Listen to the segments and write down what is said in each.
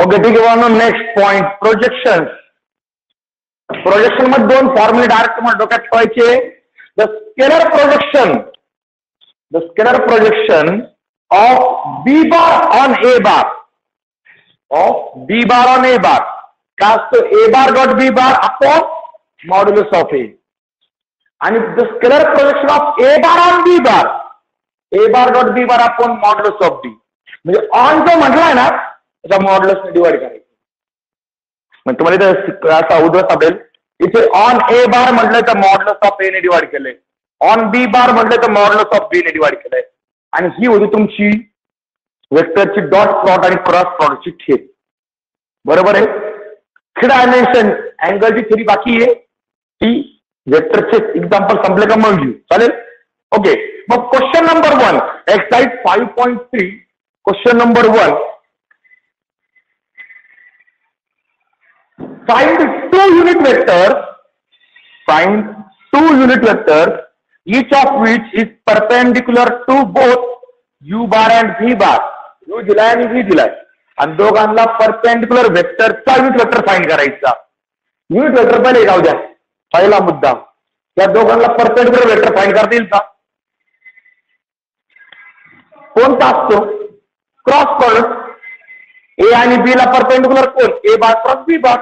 Okay ठीक आहे म्हणून नेक्स्ट पॉइंट प्रोजेक्शन. प्रोजेक्शन मध्ये दोन फॉर्म्युले डायरेक्ट तुम्हाला डोक्यात ठेवायचे. The scalar projection of B bar on A bar काय असतो A bar dot B bar upon modulus of A. आणि the scalar projection of A bar on B bar A bar dot B bar upon modulus of B. म्हणजे on जो म्हटलाय ना त्याचा मॉड्युलसने divide करायचं. म्हणजे तुम्हाला इथे असा उदाहरण सापडेल. इथे ऑन ए बार म्हटलंय तर मॉड्युलस ऑफ ए ने डिवाइड केलंय. ऑन बी बार म्हटलंय तर मॉड्युलस ऑफ बी ने डिवाइड केलंय. आणि ही होती तुमची वेक्टरची डॉट प्लॉट आणि क्रॉस प्लॉटची थेरी. बरोबर आहे. थ्री डायमेन्शन अँगलची थेरी बाकी आहे. ती वेक्टरचे एक्झाम्पल संपले का मग घेऊ. चालेल. ओके. मग question number 1 exercise 5.3 question number 1. Find two unit vectors, each of which is perpendicular to both u bar and v bar. u दिलाय आणि v दिलाय आणि दोघांना परपेंडिक्युलर वेक्टरचा युनिट वेक्टर फाइंड करायचा. युनिट वेक्टर पहिले जाऊ द्या. पहिला मुद्दा या दोघांना परपेंडिक्युलर वेक्टर फाइंड करता येईल का? कोणता असतो? Cross product. ए आणि बी ला परपेंडिक्युलर कोण? ए बार क्रॉस बी बार.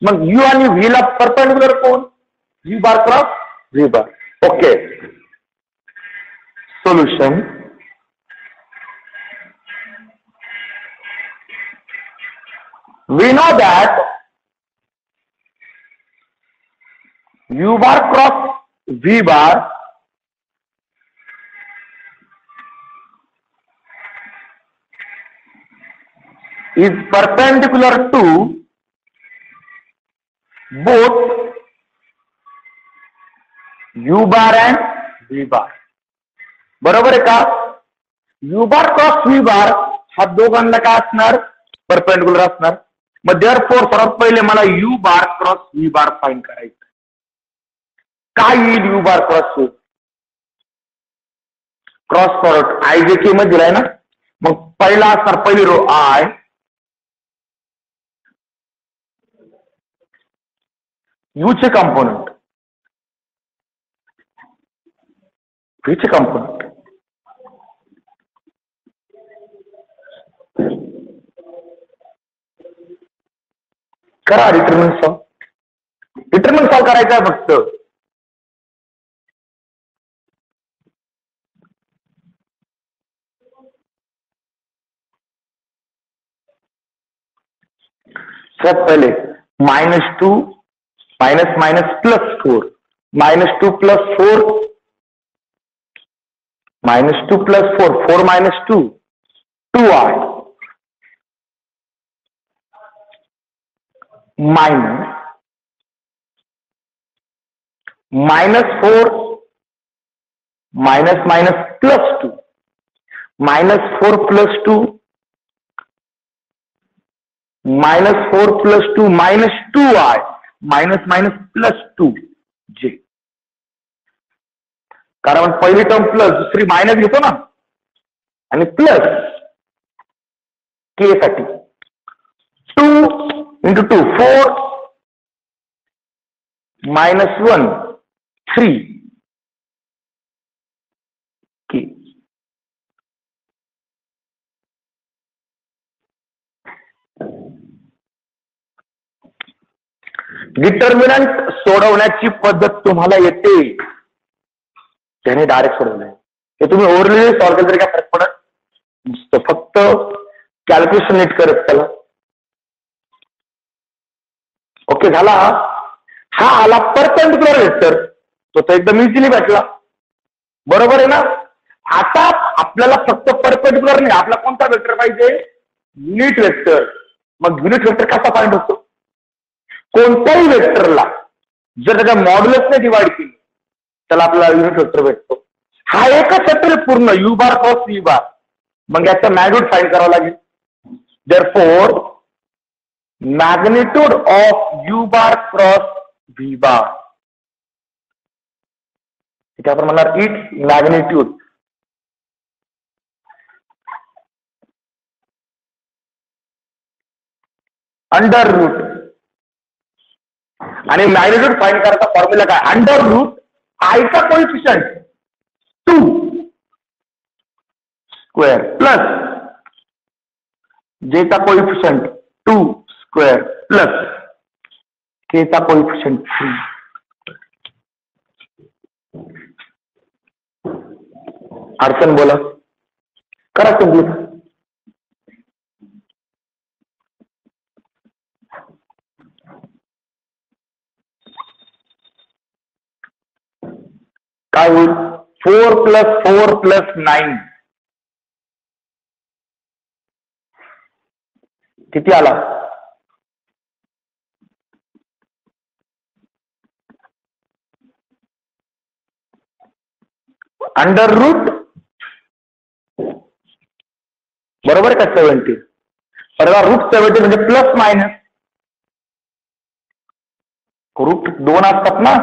मग यू आणि व्ही ला परपेंडिक्युलर कोण? You bar cross V bar. Okay. Solution. We know that u bar cross v bar is perpendicular to both u bar and v bar. बरोबर आहे का? u bar cross v bar हा दोघांना काय असणार? Perpendicular असणार. मग देअरफॉर सर्वात पहिले मला u बार क्रॉस v बार फाइंड करायचं. काय येईल u bar cross v? Cross product I जे के मध्ये दिलाय ना. मग पहिला असणार पहिली रो आय यू चे कंपोनेंट व्ही चे कंपोनेंट. करा डिटरमिनंट सॉल्व करायचा आहे फक्त. सब पहले -2 minus +4 -2 + 4 -2 + 4 4 - 2 2i minus -4 +2 -4 + 2 -4 + 2 -2i +2j. कारण पहिली टर्म प्लस दुसरी मायनस घेतो ना आणि प्लस के साठी 2 × 2 4 -1 3 के. डिटर्मिनंट सोडवण्याची पद्धत तुम्हाला येते त्याने डायरेक्ट सोडवलंय. हे तुम्ही ओव्हरली सॉल्व केलं तरी काय फरक पडत नुसतं फक्त कॅल्क्युलेशन नीट करत त्याला. ओके झाला. हा आला परपेंडिक्युलर वेक्टर तो तर एकदम इझिली भेटला. बरोबर आहे ना. आता आपल्याला फक्त परपेंडिक्युलर नाही आपला कोणता वेक्टर पाहिजे? Unit vector. मग युनिट वेक्टर कसा फाइंड होतो? कोणत्याही वेक्टरला जर त्याच्या मॉड्युलसने डिवाइड केली त्याला आपल्याला युनिट वेक्टर भेटतो. हा एकच वेक्टर पूर्ण u bar cross v bar. मग याचा मॅग्निट्यूड फाइंड करावं लागेल. Therefore magnitude of u bar cross v bar इथे आपण म्हणणार इट्स मॅग्निट्यूड. Under root. आणि मॅग्निट्यूड फाइंड करायचा फॉर्म्युला काय? अंडर रूट आयचा कोइफिशियंट 2 स्क्वेअर प्लस जेचा कोइफिशियंट 2 स्क्वेअर प्लस केचा कोइफिशियंट 3. अडचण बोला, करा सिम्प्लिफाय. काय होईल? 4 + 4 + 9 किती आला? अंडर रूट बरोबर का 70. बरोबर, रूट 70 म्हणजे प्लस मायनस रूट 2 असतात ना.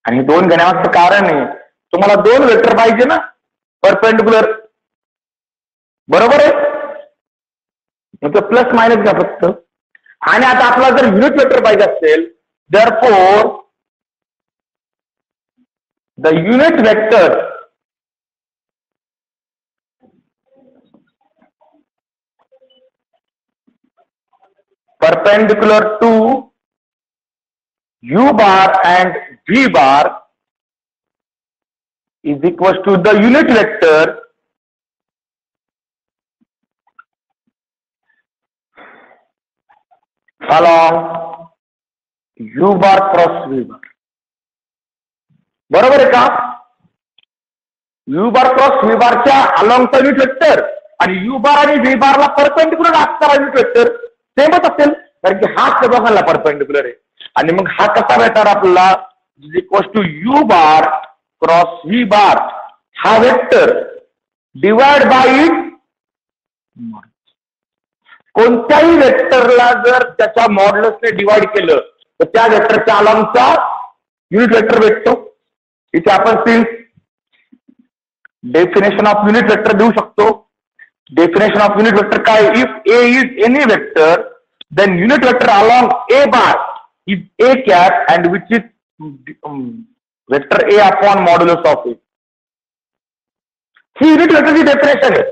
आणि 2 घेण्यामागचं कारण आहे, तुम्हाला 2 वेक्टर पाहिजे ना परपेंडिक्युलर. बरोबर आहे, मग प्लस मायनस घ्या फक्त. आणि आता आपला जर युनिट वेक्टर पाहिजे असेल, therefore the unit vector perpendicular to u bar and v bar is equals to the unit vector along u bar cross v bar. बरोबर आहे का? u bar cross v bar च्या अलॉंगचा युनिट वेक्टर आणि u bar आणि v bar ला perpendicular असणारा unit vector सेमच असेल, कारण की हा दोघांना परपेंडिक्युलर आहे. आणि मग हा कसा भेटणार आपल्याला? Is equal to u bar cross v bar. हा वेक्टर डिवाइड बाय कोणत्याही वेक्टरला जर त्याच्या मॉड्युलसने डिवाइड केलं तर त्या वेक्टरच्या अलॉंगचा युनिट वेक्टर भेटतो. इथे आपण since definition of unit vector देऊ शकतो. डेफिनेशन ऑफ युनिट वेक्टर काय? If A is any vector then unit vector along a bar is a cap and which is vector a upon modulus of a. He unit वेक्टरची definition आहे,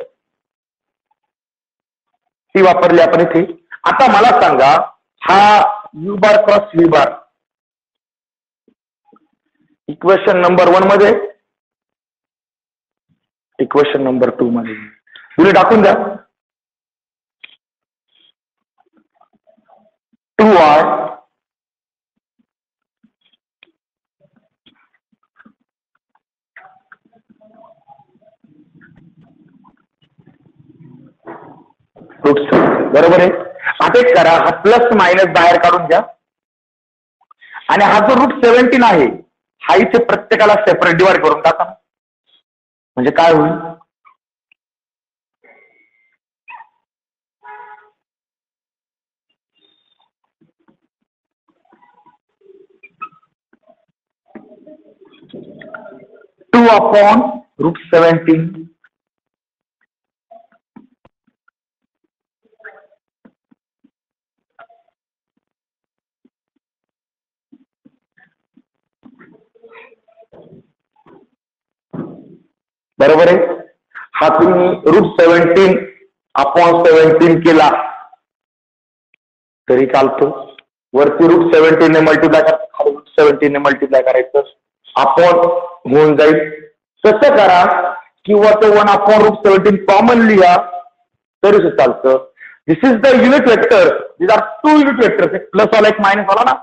ती वापरली आपण इथे. आता मला सांगा, हा u bar cross v bar equation number 1 मध्ये, इक्वेशन नंबर 2 मध्ये तुम्ही टाकून द्या. 2y route. बरोबर आहे. आता एक करा, हा प्लस मायनस बाहेर काढून द्या आणि हा जो रूट 17 आहे हा इथे प्रत्येकाला सेपरेट डिवाइड करून टाका. म्हणजे काय होईल? टू अपॉन रूट 17 बरोबर आहे. हा तुम्ही रूट 17 अपॉन 17 केला तरी चालतो. वरती रूट 17 ने मल्टिप्लाय करा, खाली रूट 17 ने मल्टिप्लाय करायचं, अपॉन होऊन जाईल. तसं करा किंवा तो 1 अपॉन रूट 17 कॉमन लिहा तरी चालतं. This is the unit vector. This are 2 unit vectors, एक प्लस वाला एक मायनस वाला ना.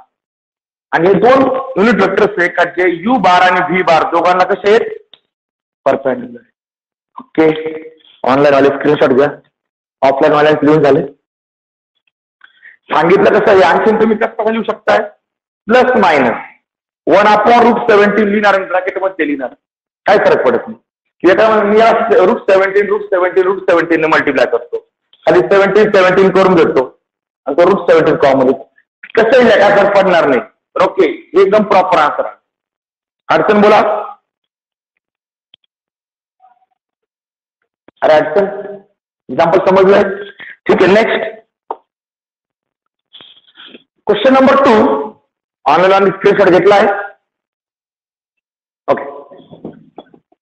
आणि हे 2 युनिट वेक्टर्स आहे का जे u बार आणि v बार दोघांना कसे आहेत? परपेंडिक्युलर. ओके, ऑनलाईन वाले स्क्रीनशॉट घ्या, ऑफलाईन वाले लिहून झाले. सांगितलं कसं आहे, आणखी तुम्ही कसं लिहू शकताय? प्लस मायनस 1 अपॉन रूट 17 लिहिणार आणि ब्रॅकेटमध्ये लिहिणार, काय फरक पडत नाही. किंवा मी रूट 17 ने मल्टिप्लाय करतो, खाली 17 करून घेतो आणि तो रूट 17 कॉमन. कसंही काय फरक पडणार नाही. ओके, एकदम प्रॉपर आन्सर. अडचण बोला. अरे अडचण एक्झाम्पल समजलंय? ठीक आहे, next question number 2 online screenshot घेतला आहे. Okay,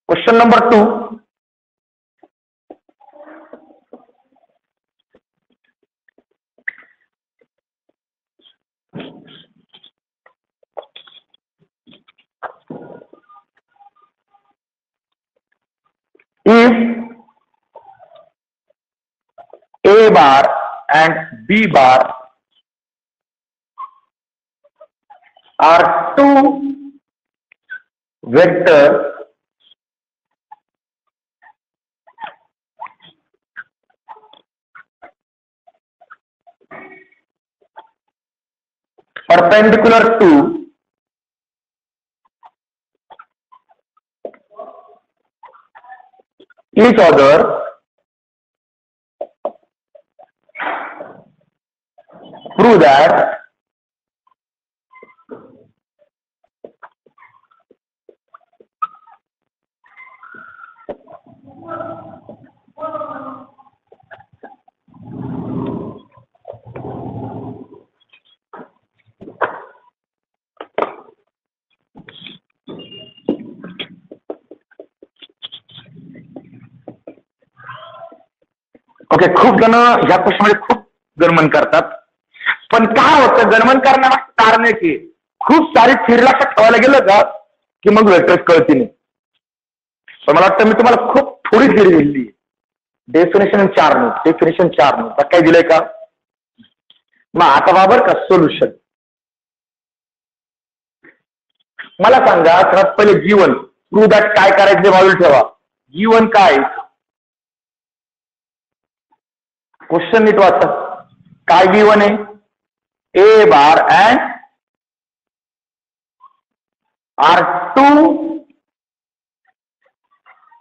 question number 2. If A bar and B bar are two vectors perpendicular to each other, prove that okay. खूप जण ह्या क्वेश्चन मध्ये खूप गणमन करतात, पण काय होतं गणमन करण्यामागचं कारण आहे की खूप सारी थिअरी लक्षात ठेवायला गेलं का की मग वेक्टर्स कळती नाही. पण मला वाटतं मी तुम्हाला खूप थोडी थिअरी दिली. डेफिनेशन 4 नोट, डेफिनेशन 4 नोट काय दिलंय का. मग आता बाबर का सोल्युशन मला सांगा. सर्वात पहिले जीवन प्रूव्ह दॅट काय करायचं बाजूला ठेवा. जीवन काय क्वेश्चन नीट वाचा. काय गिवन आहे. A bar and are two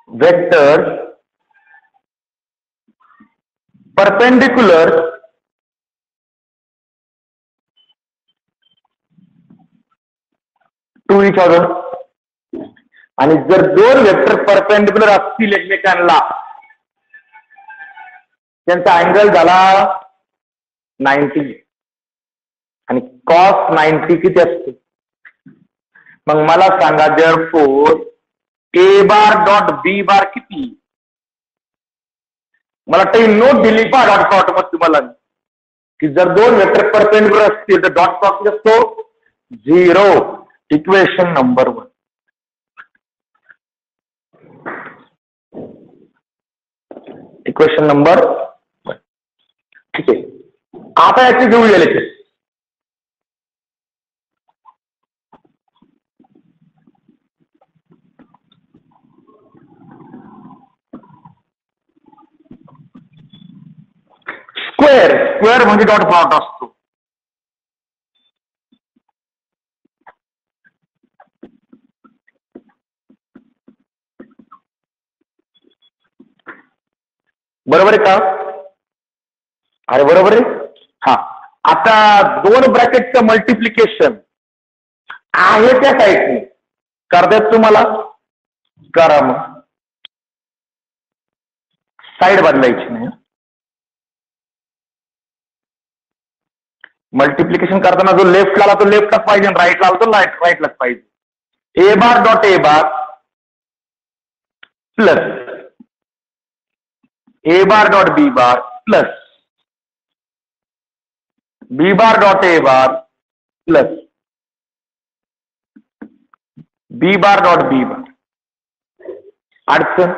vectors perpendicular to each other. आणि जर दोन वेक्टर परपेंडिक्युलर असतील एकमेकांना त्यांचा अँगल झाला 90 आणि कॉस 90 किती असते. मग मला सांगा देअरफॉर ए बार डॉट बी बार किती. मला काही नोट दिली पहा डॉट प्रॉडक्ट मग तुम्हाला की जर दोन वेक्टर परपेंडिक्युलर असतील तर डॉट प्रॉडक्ट असतो 0. Equation number 1. Equation number 1. ठीक आहे. आता याची घेऊ गेले ते स्क्वेअर. स्क्वेअर म्हणजे डॉट प्रॉडक्ट असतो. बरोबर आहे का. अरे बरोबर आहे. हा आता दोन ब्रॅकेटचं मल्टिप्लिकेशन आहे त्या साईडने करतात तुम्हाला करा. मग साईड बदलायची नाही. मल्टिप्लिकेशन करताना जो लेफ्ट आला तो लेफ्टलाच पाहिजे, राईटला आला तो राईटलाच पाहिजे. A bar dot A bar plus A bar dot B bar plus B bar dot A bar plus B bar dot B bar. अडचण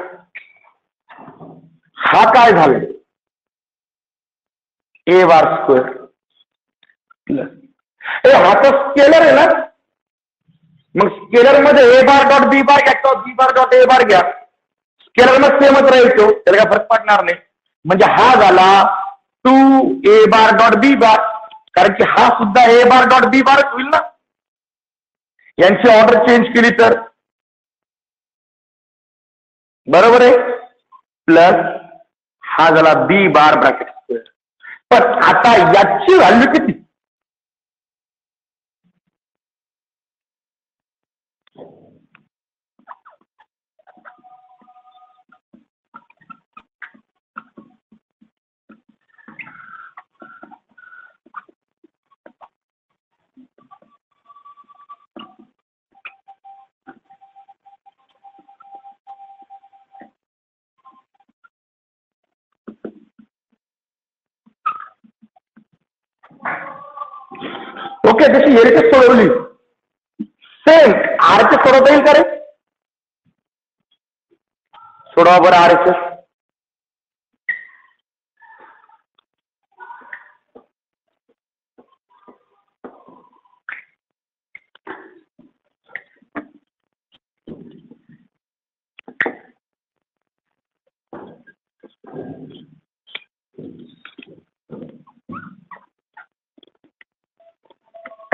हा काय झालं ए बार स्क्वेअर प्लस हा तर स्केलर आहे ना. मग स्केलर मध्ये ए बार डॉट बी बार घ्या किंवा बी बार डॉट ए बार घ्या. स्केलर मध्ये सेमच राहायचो त्याला काय फरक पडणार नाही. म्हणजे हा झाला 2 ए बार डॉट बी बार कारण की हा सुद्धा ए बार डॉट बी बारच होईल ना. यांची ऑर्डर चेंज केली तर बरोबर आहे. प्लस हा झाला बी बार ब्रॅकेट स्क्वेअर. पण आता याची व्हॅल्यू किती. ओके, जशी एलची सोडवली सेम आरचे सोडवता येईल का रे? सोडवा बरं आरचे.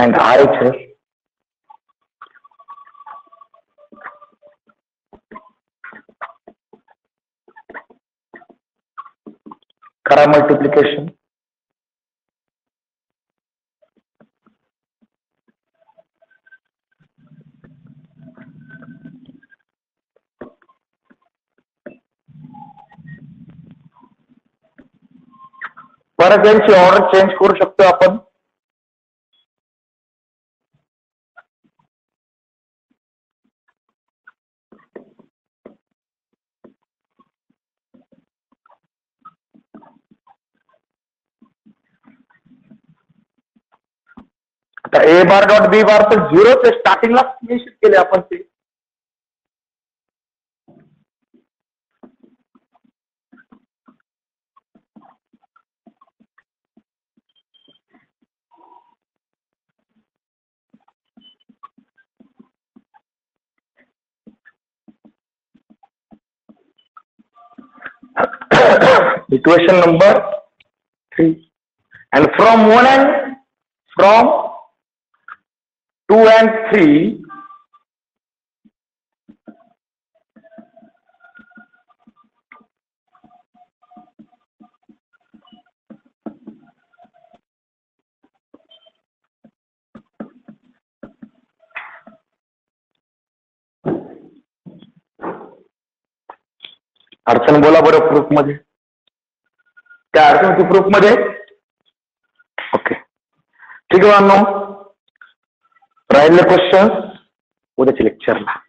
and RHS करा मल्टिप्लिकेशन. परत यांची ऑर्डर चेंज करू शकतो आपण. आता ए बार डॉट बी बार तर झिरोचे स्टार्टिंगला निश्चित केले आपण ते. Equation number 3, and from 2 and 3 अडचण बोला बरं प्रूफ मध्ये. त्या अडचण होती प्रूफ मध्ये. ओके ठीक आहे मॅम. राहिले क्वेश्चन उद्याच्या लेक्चरला.